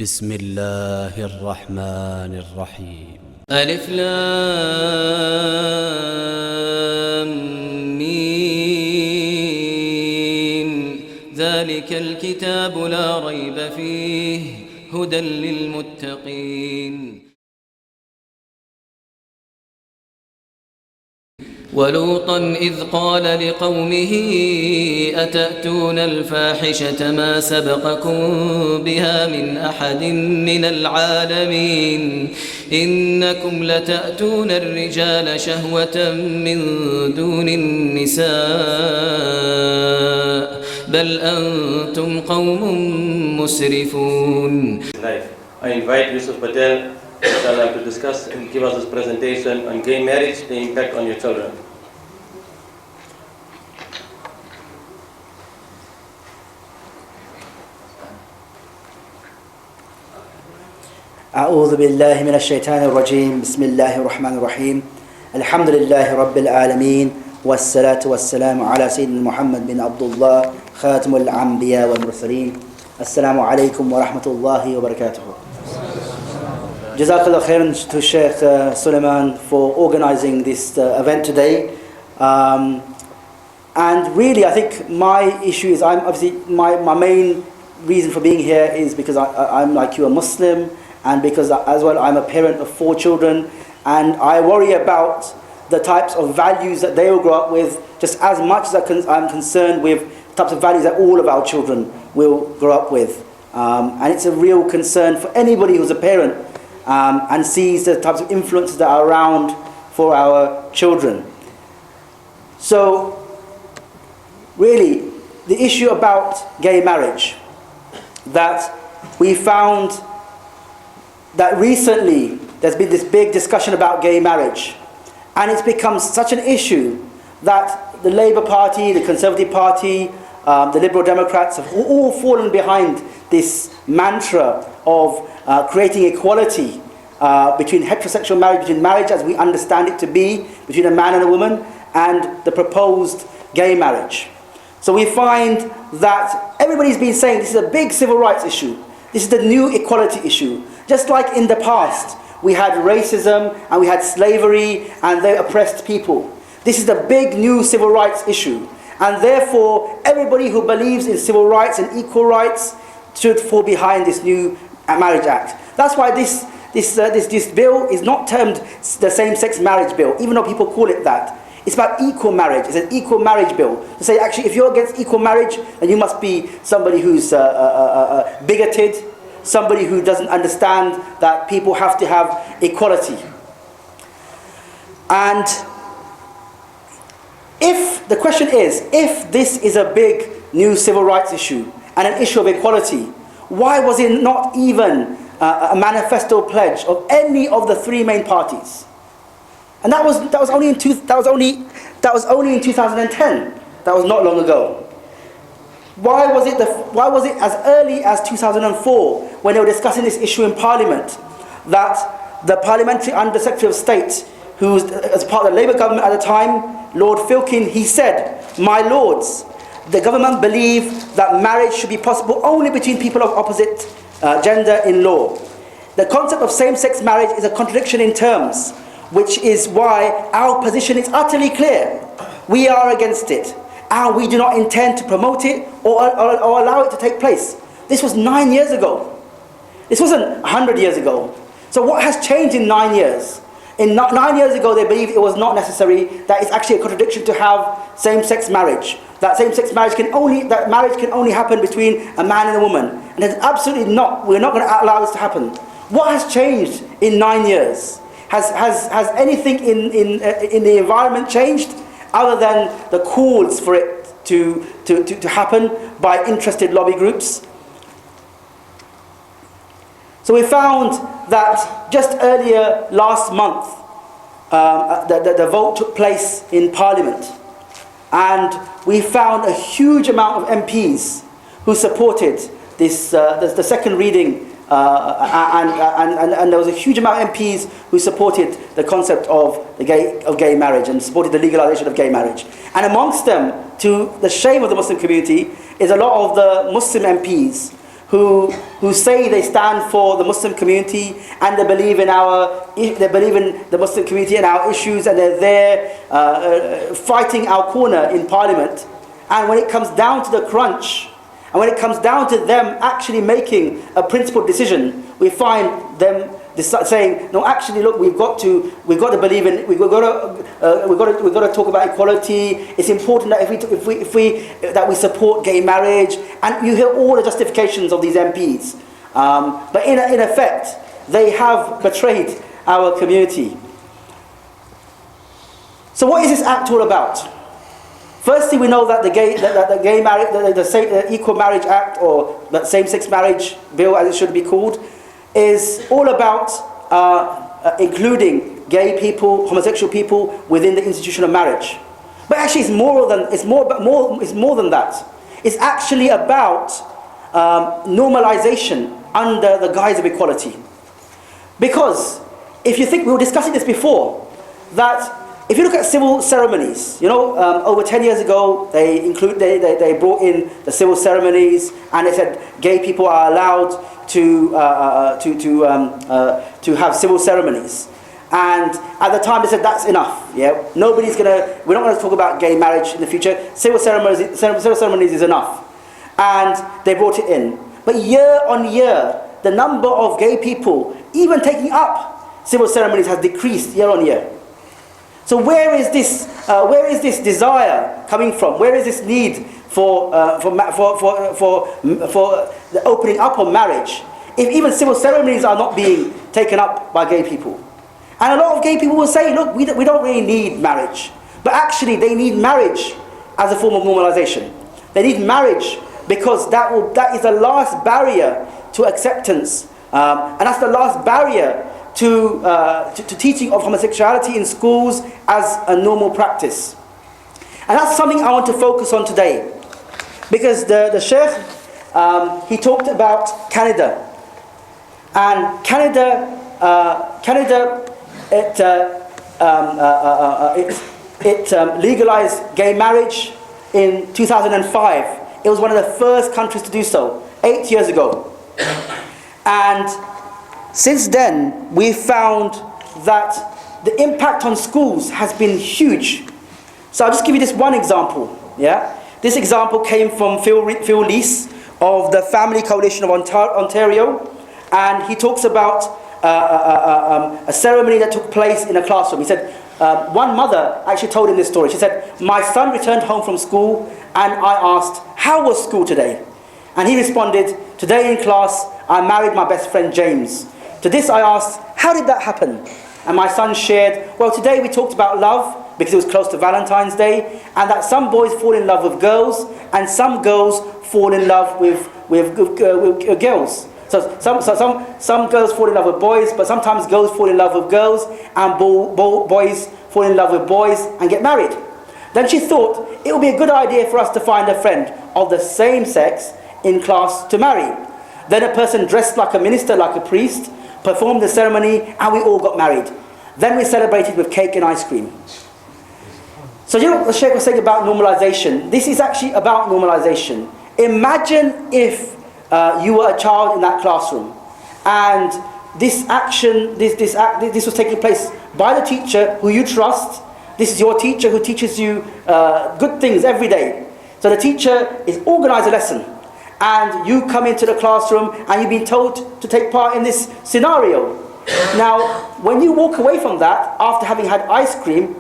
بسم الله الرحمن الرحيم ألف لام ميم ذلك الكتاب لا ريب فيه هدى للمتقين ولوطا إذ قال لقومه أتأتون الفاحشة ما سبقكم بها من أحد من العالمين إنكم لتأتون الرجال شهوة من دون النساء بل أنتم قوم مسرفون. I invite Yusuf Patel to discuss and give us his presentation on gay marriage, the impact on your children. أعوذ بالله من الشيطان الرجيم بسم الله الرحمن الرحيم الحمد لله رب العالمين والصلاة والسلام على سيدنا محمد بن عبد الله خاتم الأنبياء والمرسلين السلام عليكم ورحمة الله وبركاته. Jazakallah khairan to Sheikh Suleiman for organizing this event today. And really, I think my issue is, my main reason for being here is because I'm like you, a Muslim, and because as well I'm a parent of 4 children, and I worry about the types of values that they will grow up with just as much as I'm concerned with the types of values that all of our children will grow up with. And it's a real concern for anybody who's a parent and sees the types of influences that are around for our children. So really, the issue about gay marriage, that we found that recently there's been this big discussion about gay marriage, and it's become such an issue that the Labour Party, the Conservative Party, the Liberal Democrats have all fallen behind this mantra of creating equality between heterosexual marriage, between marriage as we understand it to be, between a man and a woman, and the proposed gay marriage. So we find that everybody's been saying this is a big civil rights issue. This is the new equality issue. Just like in the past, we had racism and we had slavery and they oppressed people. This is the big new civil rights issue. And therefore, everybody who believes in civil rights and equal rights should fall behind this new Marriage Act. That's why this bill is not termed the same-sex marriage bill, even though people call it that. It's about equal marriage. It's an equal marriage bill. To say, actually, if you're against equal marriage, then you must be somebody who's bigoted, somebody who doesn't understand that people have to have equality. And if the question is, if this is a big new civil rights issue and an issue of equality, why was it not even a manifesto pledge of any of the 3 main parties? And that was only in 2010. That was not long ago. Why was it as early as 2004, when they were discussing this issue in Parliament, that the Parliamentary Under Secretary of State, who was as part of the Labour government at the time, Lord Filkin, he said, "My lords, the government believe that marriage should be possible only between people of opposite gender in law. The concept of same-sex marriage is a contradiction in terms, which is why our position is utterly clear. We are against it, and we do not intend to promote it or allow it to take place." This was 9 years ago. This wasn't 100 years ago. So what has changed in 9 years? In 9 years ago, they believed it was not necessary, that it's actually a contradiction to have same-sex marriage. That same-sex marriage can only happen between a man and a woman. And it's absolutely not. We're not going to allow this to happen. What has changed in 9 years? Has anything in the environment changed, other than the calls for it to happen by interested lobby groups? So we found that just earlier last month, the vote took place in Parliament, and we found a huge amount of MPs who supported this, the second reading. And there was a huge amount of MPs who supported the concept of gay marriage and supported the legalization of gay marriage. And amongst them, to the shame of the Muslim community, is a lot of the Muslim MPs who say they stand for the Muslim community and they believe in the Muslim community and our issues, and they're there fighting our corner in Parliament. And when it comes down to the crunch, and when it comes down to them actually making a principled decision, we find them saying, no, actually, look, we've got to believe in, we've got to talk about equality. It's important that that we support gay marriage, and you hear all the justifications of these MPs. But in effect, they have betrayed our community. So, what is this act all about? Firstly, we know that the Equal Marriage Act, or the Same-Sex Marriage Bill, as it should be called, is all about including gay people, homosexual people within the institution of marriage. But actually, it's more than that. It's actually about normalization under the guise of equality. Because if you think, we were discussing this before, that if you look at civil ceremonies, over 10 years ago, they brought in the civil ceremonies, and they said gay people are allowed to have civil ceremonies. And at the time, they said that's enough. Yeah, we're not going to talk about gay marriage in the future. Civil ceremonies is enough, and they brought it in. But year on year, the number of gay people even taking up civil ceremonies has decreased year on year. So where is this desire coming from? Where is this need for the opening up of marriage, if even civil ceremonies are not being taken up by gay people? And a lot of gay people will say, look, we don't really need marriage. But actually, they need marriage as a form of normalization. They need marriage because that is the last barrier to acceptance, and that's the last barrier to teaching of homosexuality in schools as a normal practice. And that's something I want to focus on today, because the Sheikh, he talked about Canada, and Canada legalized gay marriage in 2005. It was one of the first countries to do so, 8 years ago. And since then, we've found that the impact on schools has been huge. So I'll just give you this one example. Yeah, this example came from Phil Lees of the Family Coalition of Ontario, and he talks about a ceremony that took place in a classroom. He said, one mother actually told him this story. She said, my son returned home from school, and I asked, how was school today? And he responded, today in class, I married my best friend James. To this I asked, how did that happen? And my son shared, well, today we talked about love, because it was close to Valentine's Day, and that some boys fall in love with girls, and some girls fall in love with girls. So some girls fall in love with boys, but sometimes girls fall in love with girls, and boys fall in love with boys and get married. Then she thought it would be a good idea for us to find a friend of the same sex in class to marry. Then a person dressed like a minister, like a priest, performed the ceremony, and we all got married. Then we celebrated with cake and ice cream. So you know what the Sheikh was saying about normalization? This is actually about normalization. Imagine if you were a child in that classroom, and this was taking place by the teacher who you trust. This is your teacher who teaches you good things every day. So the teacher is organized a lesson, and you come into the classroom and you've been told to take part in this scenario. Now, when you walk away from that after having had ice cream,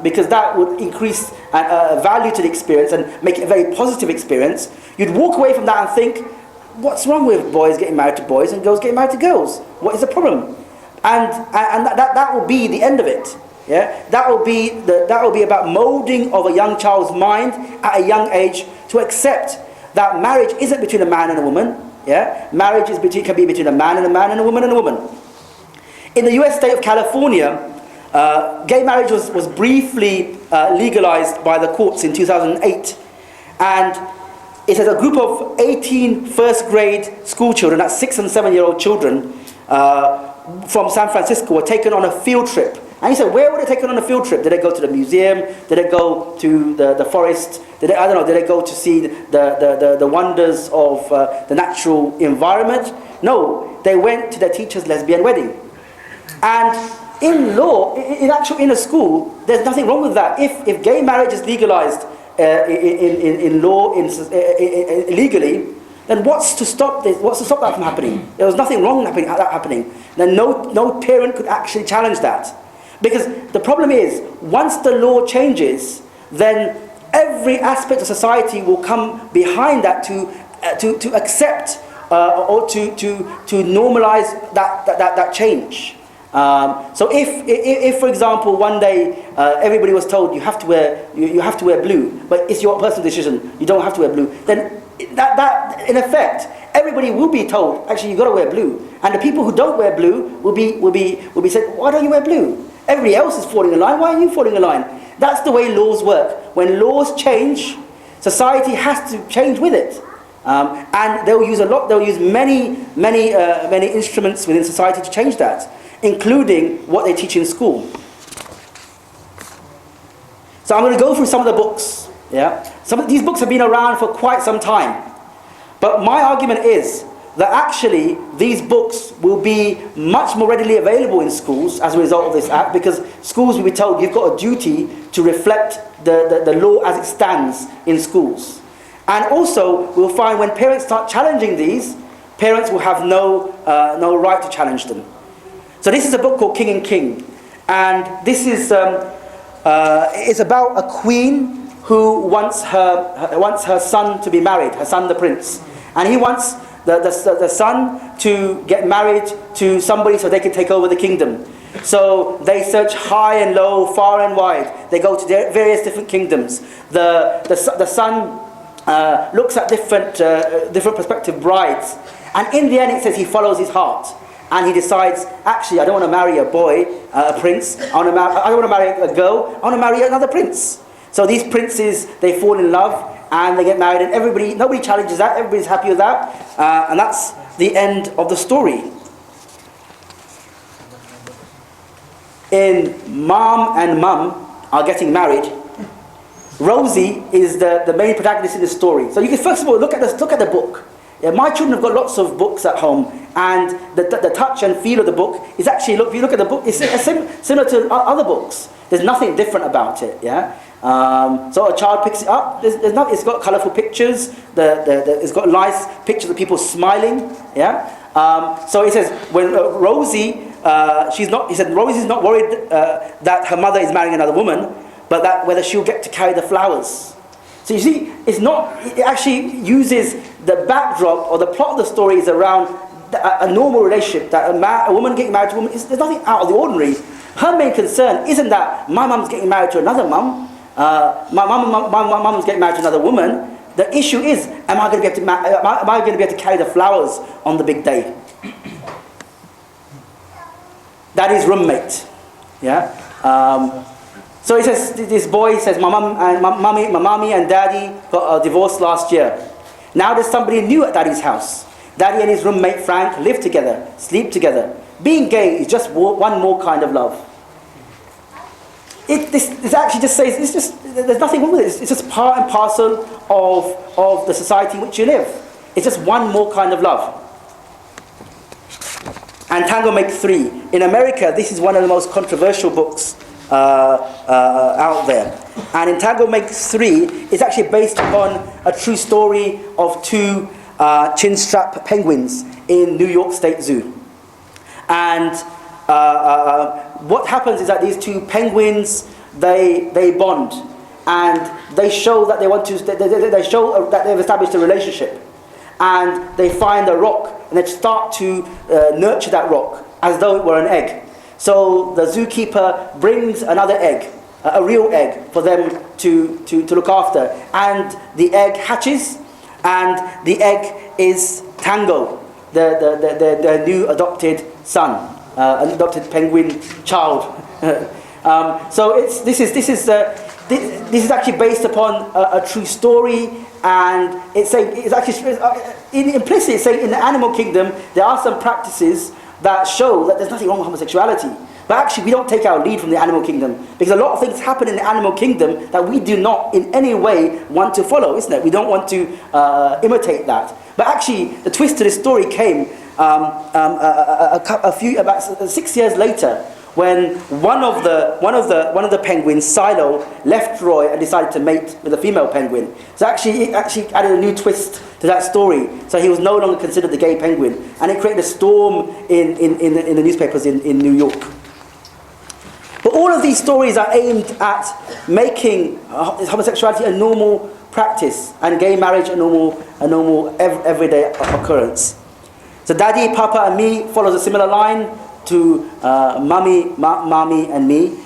because that would increase value to the experience and make it a very positive experience, you'd walk away from that and think, what's wrong with boys getting married to boys and girls getting married to girls? What is the problem? And that will be the end of it. Yeah, that will be about molding of a young child's mind at a young age to accept that marriage isn't between a man and a woman. Yeah, marriage can be between a man and a woman and a woman. In the U.S. state of California, gay marriage was briefly legalized by the courts in 2008, and it says a group of 18 first grade school children, that's 6 and 7 year old children, from San Francisco, were taken on a field trip And he said, where would they take it on a field trip? Did they go to the museum? Did they go to the forest? Did they go to see the wonders of the natural environment? No, they went to their teacher's lesbian wedding. And in law, in a school, there's nothing wrong with that. If gay marriage is legalized in law, legally, then what's to stop this? What's to stop that from happening? There was nothing wrong with that happening. Then no parent could actually challenge that. Because the problem is, once the law changes, then every aspect of society will come behind that to accept or to normalize that change. So if for example one day everybody was told you have to wear blue, but it's your personal decision, you don't have to wear blue, then that in effect everybody will be told actually you got to wear blue, and the people who don't wear blue will be said, why don't you wear blue? Everybody else is falling in line. Why are you falling in line? That's the way laws work. When laws change, society has to change with it. And they'll use many instruments within society to change that, including what they teach in school. So I'm going to go through some of the books. Yeah, some of these books have been around for quite some time, but my argument is that actually these books will be much more readily available in schools as a result of this act, because schools will be told you've got a duty to reflect the law as it stands in schools. And also we'll find when parents start challenging these, parents will have no right to challenge them. So this is a book called King and King, and this is it's about a queen who wants her son to be married, her son the prince, and he wants the son to get married to somebody so they can take over the kingdom. So they search high and low, far and wide. They go to various different kingdoms. The son looks at different prospective brides, and in the end it says he follows his heart. And he decides, actually, I don't want to marry a boy, a prince. I don't want to marry a girl. I want to marry another prince. So these princes, they fall in love and they get married, and nobody challenges that. Everybody's happy with that, and that's the end of the story. In Mom and Mum Are Getting Married, Rosie is the main protagonist in the story. So you can first of all look at the book. Yeah, my children have got lots of books at home, and the touch and feel of the book is actually, if you look at the book, it's similar to other books. There's nothing different about it. Yeah. So a child picks it up. It's got colourful pictures. It's got nice pictures of people smiling. Yeah. So it says when Rosie, Rosie's not worried that her mother is marrying another woman, but that whether she'll get to carry the flowers. So you see, it actually uses the backdrop, or the plot of the story is around a normal relationship, that a woman getting married to a woman, there's nothing out of the ordinary. Her main concern isn't that my mum's getting married to another mum, my mum's getting married to another woman. The issue is, am I going to be able to carry the flowers on the big day? That is roommate. Yeah. So he says, this boy says, my mommy and daddy got divorced last year. Now there's somebody new at daddy's house. Daddy and his roommate Frank live together, sleep together. Being gay is just one more kind of love. This actually just says, there's nothing wrong with it. It's just part and parcel of the society in which you live. It's just one more kind of love. And Tango Make 3. In America, this is one of the most controversial books out there. And in Tango Make 3, it's actually based upon a true story of two chinstrap penguins in New York State Zoo. And what happens is that these two penguins, they bond, and they show that they show that they've established a relationship, and they find a rock and they start to nurture that rock as though it were an egg. So the zookeeper brings another egg, a real egg, for them to look after, and the egg hatches, and the egg is Tango, the new adopted son, an adopted penguin child. So this is actually based upon a true story, and it's actually implicitly saying in the animal kingdom there are some practices that show that there's nothing wrong with homosexuality. But actually, we don't take our lead from the animal kingdom, because a lot of things happen in the animal kingdom that we do not in any way want to follow, isn't it? We don't want to imitate that. But actually, the twist to this story came about 6 years later, when one of the penguins, Silo, left Roy and decided to mate with a female penguin. So it actually added a new twist to that story. So he was no longer considered the gay penguin, and it created a storm in the newspapers in New York. But all of these stories are aimed at making homosexuality a normal practice and gay marriage a normal everyday occurrence. So Daddy, Papa, and Me follows a similar line to Mummy, and Me.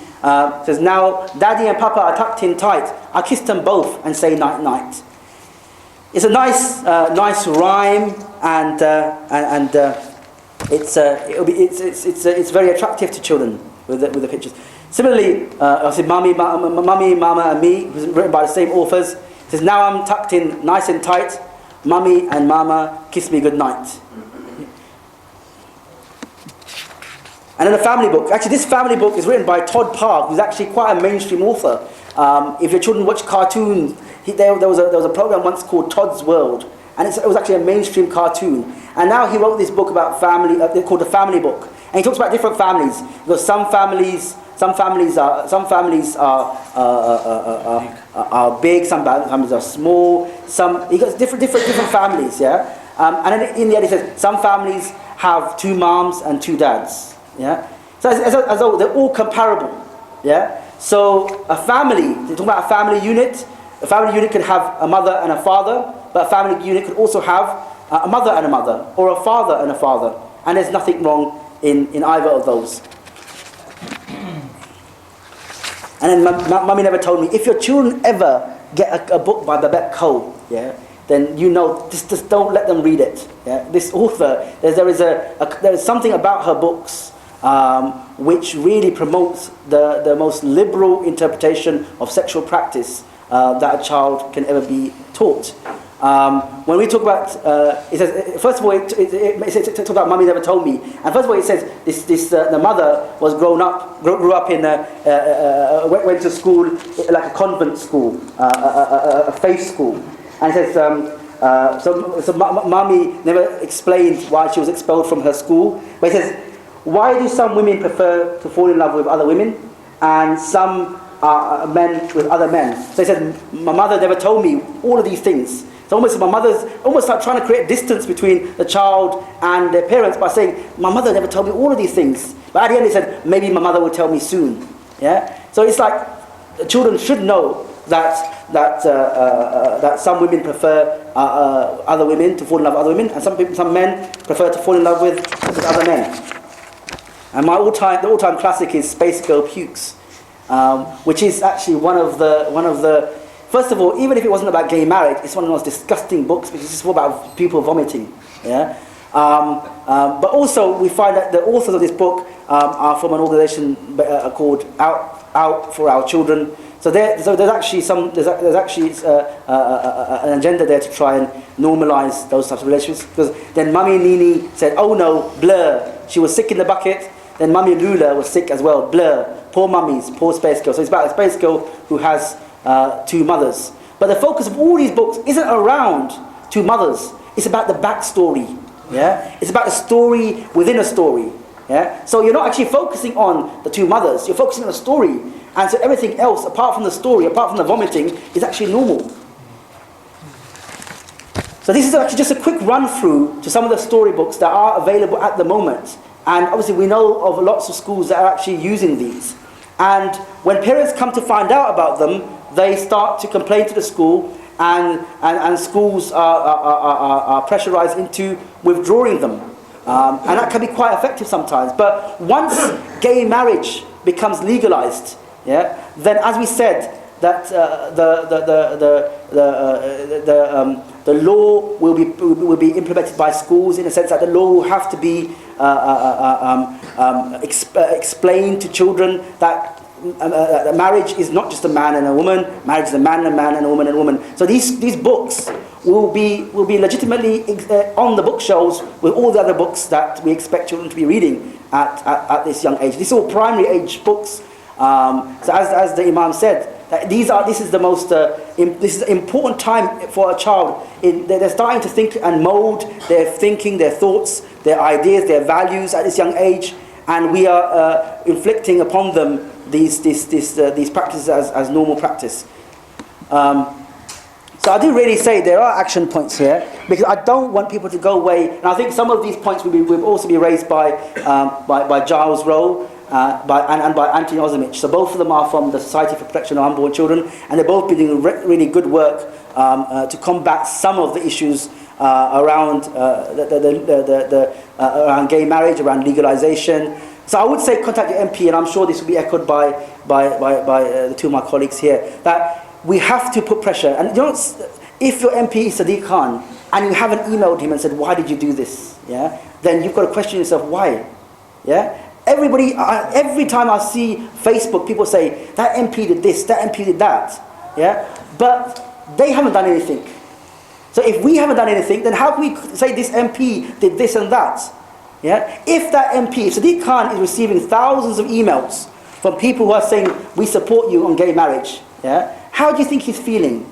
Says, now Daddy and Papa are tucked in tight. I kiss them both and say night night. It's a nice rhyme, and it's very attractive to children with the pictures. Similarly, I said Mummy, Mama, and Me, was written by the same authors. It says, now I'm tucked in nice and tight. Mummy and Mama kiss me good night. And then a family book. Actually, this family book is written by Todd Parr, who's actually quite a mainstream author. If your children watch cartoons, there was a program once called Todd's World, and it was actually a mainstream cartoon. And now he wrote this book about family, called The Family Book, and he talks about different families. Because some families are big, some families are small. He got different families, yeah. And then in the end, he says some families have 2 moms and 2 dads. Yeah, so as though they're all comparable. Yeah, so a family, they're talking about a family unit. A family unit could have a mother and a father, but a family unit could also have a mother and a mother, or a father and a father, and there's nothing wrong in either of those. And then Mummy never told me, if your children ever get a book by Babette Cole, yeah, then you know, just don't let them read it. Yeah, this author, there is something about her books which really promotes the most liberal interpretation of sexual practice that a child can ever be taught. When we talk about, it says, first of all, it talks about Mummy never told me, and first of all it says the mother was grew up in went to school like a convent school, a faith school, and it says so Mummy never explained why she was expelled from her school, but it says, why do some women prefer to fall in love with other women, and some men with other men? So he said, my mother never told me all of these things. So my mother's almost like trying to create distance between the child and their parents by saying, my mother never told me all of these things. But at the end he said, maybe my mother will tell me soon. Yeah. So it's like the children should know that some women prefer other women, to fall in love with other women, and some men prefer to fall in love with other men. And the all-time classic is Space Girl Pukes, which is actually one of the. First of all, even if it wasn't about gay marriage, it's one of the most disgusting books because it's all about people vomiting. Yeah. But also we find that the authors of this book are from an organisation called Out for Our Children. So there's actually an agenda there to try and normalise those types of relationships. Because then Mummy Nini said, "Oh no, blur. She was sick in the bucket." Then Mummy Lula was sick as well. Blur. Poor mummies, poor space girl. So it's about a space girl who has 2 mothers. But the focus of all these books isn't around 2 mothers. It's about the backstory. Yeah. It's about a story within a story. Yeah. So you're not actually focusing on the 2 mothers. You're focusing on the story. And so everything else, apart from the story, apart from the vomiting, is actually normal. So this is actually just a quick run through to some of the storybooks that are available at the moment. And obviously we know of lots of schools that are actually using these. And when parents come to find out about them, they start to complain to the school, and schools are pressurized into withdrawing them. And that can be quite effective sometimes. But once gay marriage becomes legalized, yeah, then as we said, that the law will be implemented by schools, in a sense that the law will have to be explained to children that marriage is not just a man and a woman. Marriage is a man and a woman and a woman. So these books will be legitimately on the bookshelves with all the other books that we expect children to be reading at this young age. These are all primary age books. So as the Imam said, that this is an important time for a child. They're starting to think and mold their thinking, their thoughts, their ideas, their values at this young age, and we are inflicting upon them these practices as normal practice. So I do really say there are action points here, because I don't want people to go away. And I think some of these points will also be raised by Giles Rowe and by Anthony Ozimich. So both of them are from the Society for Protection of Unborn Children, and they're both been doing really good work to combat some of the issues around around gay marriage, around legalization. So I would say contact your MP, and I'm sure this will be echoed by the two of my colleagues here, that we have to put pressure. And you know, if your MP is Sadiq Khan and you haven't emailed him and said, why did you do this? Yeah, then you've got to question yourself, why? Yeah, everybody, every time I see Facebook, people say that MP did this, that MP did that. Yeah, but they haven't done anything. So if we haven't done anything, then how can we say this MP did this and that? Yeah, if that MP, if Sadiq Khan is receiving thousands of emails from people who are saying we support you on gay marriage, yeah, how do you think he's feeling?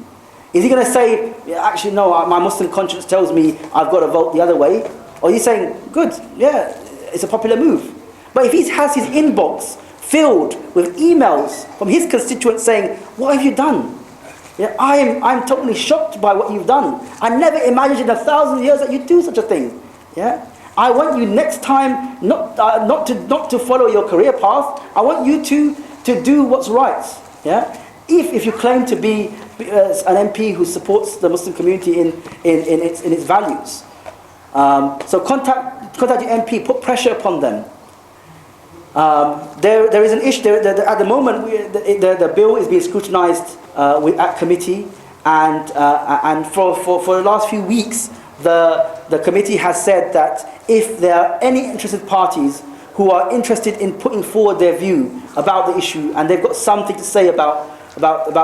Is he going to say, yeah, actually no, my Muslim conscience tells me I've got to vote the other way? Or he's saying, good, yeah, it's a popular move. But if he has his inbox filled with emails from his constituents saying, what have you done? Yeah, I'm totally shocked by what you've done. I never imagined in 1,000 years that you'd do such a thing. Yeah, I want you next time not to follow your career path. I want you to do what's right. Yeah, if you claim to be an MP who supports the Muslim community in its values, so contact your MP, put pressure upon them. There is an issue at the moment. The bill is being scrutinised at committee, and for the last few weeks, the committee has said that if there are any interested parties who are interested in putting forward their view about the issue, and they've got something to say about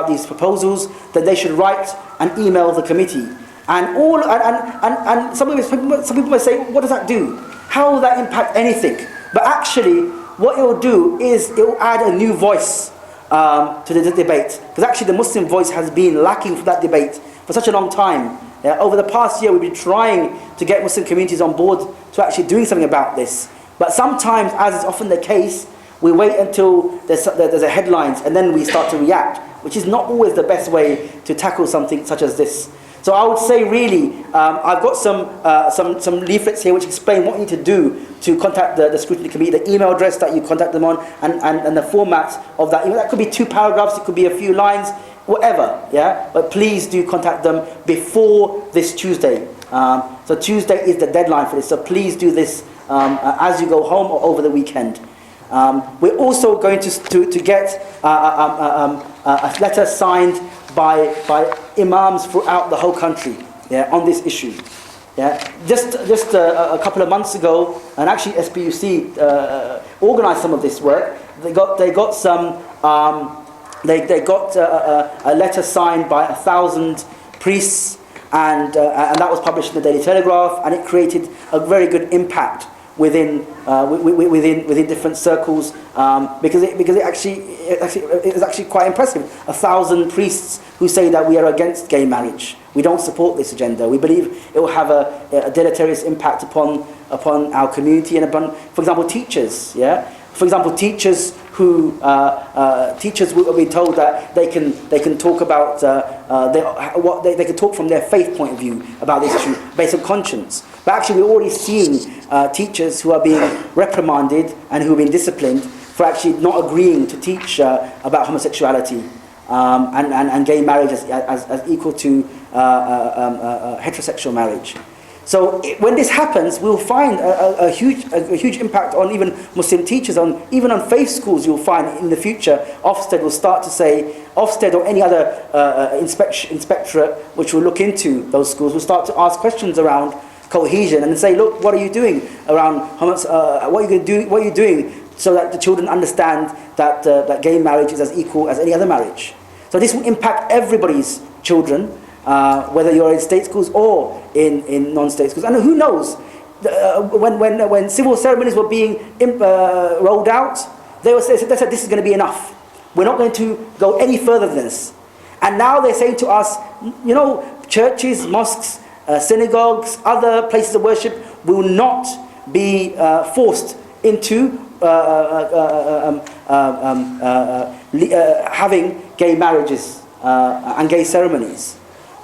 these proposals, then they should write and email the committee. And some people may say, what does that do? How will that impact anything? But actually, what it will do is it will add a new voice to the debate. Because actually the Muslim voice has been lacking for that debate for such a long time. Yeah, over the past year, we've been trying to get Muslim communities on board to actually doing something about this. But sometimes, as is often the case, we wait until there's a headlines and then we start to react, which is not always the best way to tackle something such as this. So I would say really, I've got some leaflets here which explain what you need to do to contact the scrutiny committee, the email address that you contact them on, and the format of that. That could be 2 paragraphs, it could be a few lines, whatever, yeah? But please do contact them before this Tuesday. So Tuesday is the deadline for this, so please do this as you go home or over the weekend. We're also going to get a letter signed by imams throughout the whole country, yeah, on this issue. Yeah, just a couple of months ago, and actually SPUC organised some of this work. They got a letter signed by 1,000 priests, and that was published in the Daily Telegraph, and it created a very good impact within different circles, because it was actually quite impressive. 1,000 priests who say that we are against gay marriage. We don't support this agenda. We believe it will have a deleterious impact upon our community and upon, for example, teachers. Yeah, for example, teachers who will be told that they can talk about they can talk from their faith point of view about this issue based on conscience. But actually, we're already seeing teachers who are being reprimanded and who have been disciplined for actually not agreeing to teach about homosexuality and gay marriage as equal to heterosexual marriage. So when this happens, we'll find a huge impact on even Muslim teachers, even on faith schools. You'll find in the future, Ofsted will start to say, Ofsted or any other inspectorate which will look into those schools will start to ask questions around cohesion and say, look, what are you doing around what are you doing so that the children understand that gay marriage is as equal as any other marriage. So this will impact everybody's children, whether you're in state schools or in non-state schools. And who knows, when civil ceremonies were being rolled out, they said this is going to be enough. We're not going to go any further than this. And now they're saying to us, churches, mosques, synagogues, other places of worship will not be forced into having gay marriages and gay ceremonies.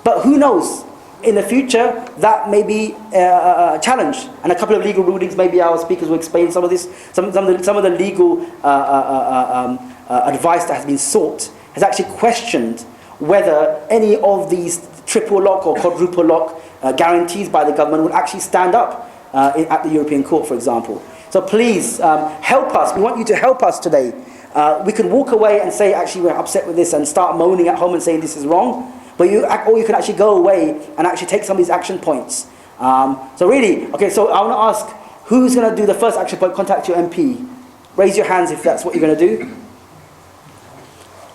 But who knows? In the future, that may be challenged. And a couple of legal rulings, maybe our speakers will explain some of this. Some of the legal advice that has been sought has actually questioned whether any of these triple lock or quadruple lock guarantees by the government will actually stand up at the European Court, for example. So please help us. We want you to help us today. We can walk away and say, actually, we're upset with this, and start moaning at home and saying this is wrong. But or you can actually go away and actually take some of these action points. So really, okay, so I want to ask, who's going to do the first action point? Contact your MP. Raise your hands if that's what you're going to do.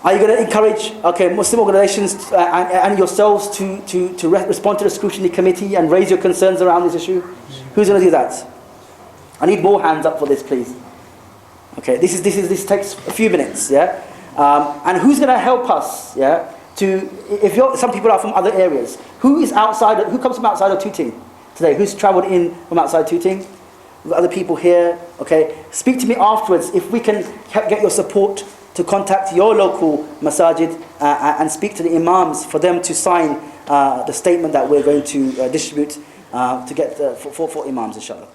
Are you going to encourage, Muslim organizations and yourselves to respond to the scrutiny committee and raise your concerns around this issue? Who's going to do that? I need more hands up for this, please. Okay, this takes a few minutes, yeah. And who's going to help us, yeah? Some people are from other areas. Who comes from outside of Tooting today? Who's travelled in from outside Tooting? We've got other people here. Okay, speak to me afterwards if we can get your support to contact your local masajid and speak to the imams for them to sign the statement that we're going to distribute to get for imams, inshallah.